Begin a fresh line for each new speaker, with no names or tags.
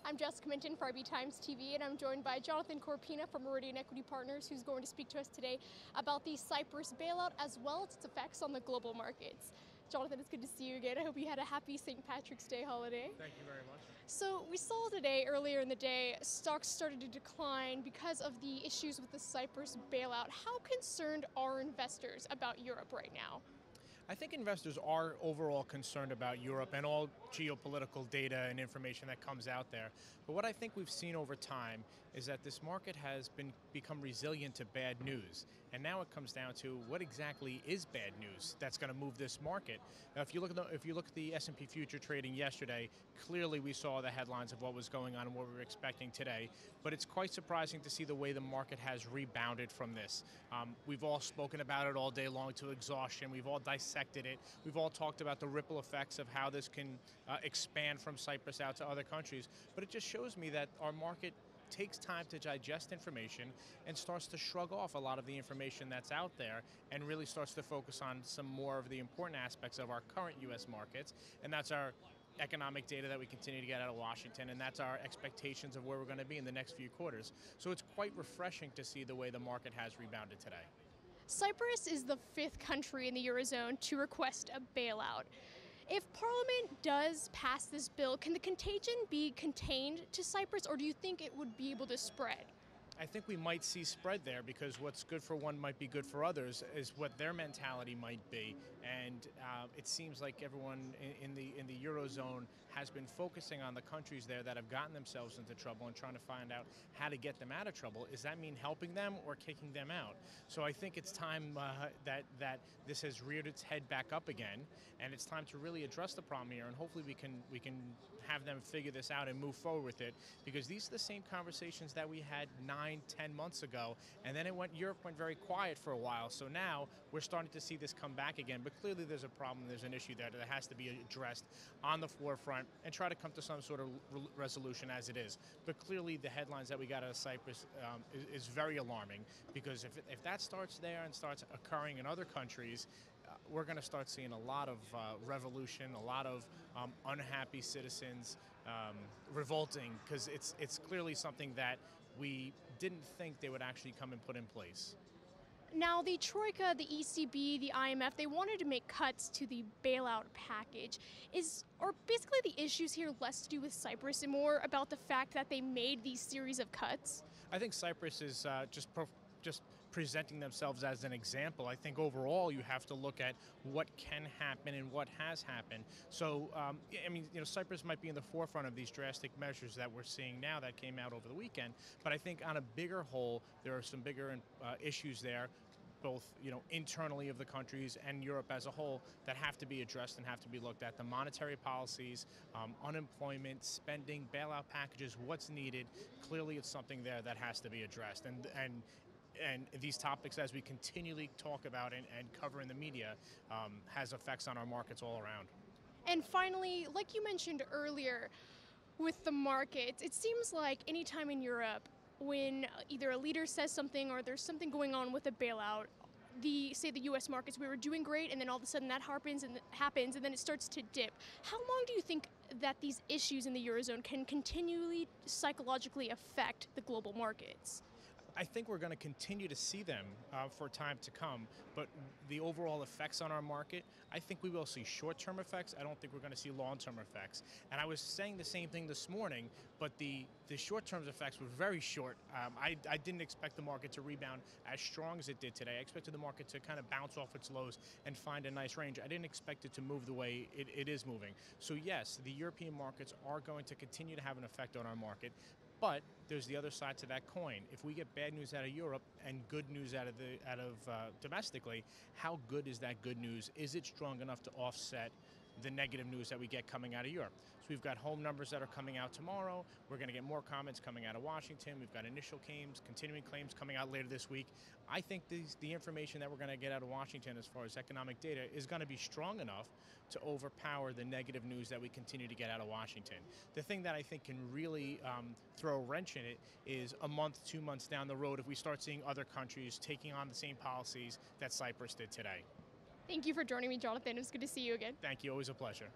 I'm Jessica Minton for IB Times TV, and I'm joined by Jonathan Corpina from Meridian Equity Partners, who's going to speak to us today about the Cyprus bailout as well as its effects on the global markets. Jonathan, it's good to see you again. I hope you had a happy St. Patrick's Day holiday.
Thank you very much.
So we saw today, earlier in the day, stocks started to decline because of the issues with the Cyprus bailout. How concerned are investors about Europe right now?
I think investors are overall concerned about Europe and all geopolitical data and information that comes out there. But what I think we've seen over time is that this market has become resilient to bad news. And now it comes down to what exactly is bad news that's going to move this market. Now, if you look at the S&P future trading yesterday, clearly we saw the headlines of what was going on and what we were expecting today. But it's quite surprising to see the way the market has rebounded from this. We've all spoken about it all day long to exhaustion. We've all dissected it. We've all talked about the ripple effects of how this can expand from Cyprus out to other countries. But it just shows me that our market takes time to digest information and starts to shrug off a lot of the information that's out there and really starts to focus on some more of the important aspects of our current U.S. markets, and that's our economic data that we continue to get out of Washington, and that's our expectations of where we're going to be in the next few quarters. So it's quite refreshing to see the way the market has rebounded today.
Cyprus is the fifth country in the Eurozone to request a bailout. If Parliament does pass this bill, can the contagion be contained to Cyprus, or do you think it would be able to spread?
I think we might see spread there because what's good for one might be good for others is what their mentality might be. And it seems like everyone in the Eurozone has been focusing on the countries there that have gotten themselves into trouble and trying to find out how to get them out of trouble. Does that mean helping them or kicking them out? So I think it's time that this has reared its head back up again, and it's time to really address the problem here. And hopefully we can have them figure this out and move forward with it, because these are the same conversations that we had 9-10 months ago, and then Europe went very quiet for a while. So now we're starting to see this come back again. But clearly there's a problem, there's an issue there that has to be addressed on the forefront and try to come to some sort of resolution as it is. But clearly the headlines that we got out of Cyprus is very alarming, because if that starts there and starts occurring in other countries, we're going to start seeing a lot of revolution, a lot of unhappy citizens revolting, because it's clearly something that we didn't think they would actually come and put in place.
Now, the Troika, the ECB, the IMF, they wanted to make cuts to the bailout package. Are basically the issues here less to do with Cyprus and more about the fact that they made these series of cuts?
I think Cyprus is just presenting themselves as an example. I think overall you have to look at what can happen and what has happened. So, I mean, Cyprus might be in the forefront of these drastic measures that we're seeing now that came out over the weekend. But I think on a bigger whole, there are some bigger issues there, both internally of the countries and Europe as a whole, that have to be addressed and have to be looked at. The monetary policies, unemployment, spending, bailout packages, what's needed. Clearly it's something there that has to be addressed. And these topics, as we continually talk about and cover in the media, has effects on our markets all around.
And finally, like you mentioned earlier with the markets, it seems like anytime in Europe when either a leader says something or there's something going on with a bailout, say the U.S. markets, we were doing great, and then all of a sudden that happens, and then it starts to dip. How long do you think that these issues in the Eurozone can continually psychologically affect the global markets?
I think we're going to continue to see them for time to come, but the overall effects on our market, I think we will see short-term effects. I don't think we're going to see long-term effects. And I was saying the same thing this morning, but the short-term effects were very short. I didn't expect the market to rebound as strong as it did today. I expected the market to kind of bounce off its lows and find a nice range. I didn't expect it to move the way it is moving. So yes, the European markets are going to continue to have an effect on our market. But there's the other side to that coin. If we get bad news out of Europe and good news out of domestically, how good is that good news? Is it strong enough to offset the negative news that we get coming out of Europe? So we've got home numbers that are coming out tomorrow. We're going to get more comments coming out of Washington. We've got initial claims, continuing claims coming out later this week. I think the information that we're going to get out of Washington as far as economic data is going to be strong enough to overpower the negative news that we continue to get out of Washington. The thing that I think can really throw a wrench in it is a month, 2 months down the road if we start seeing other countries taking on the same policies that Cyprus did today.
Thank you for joining me, Jonathan. It was good to see you again.
Thank you. Always a pleasure.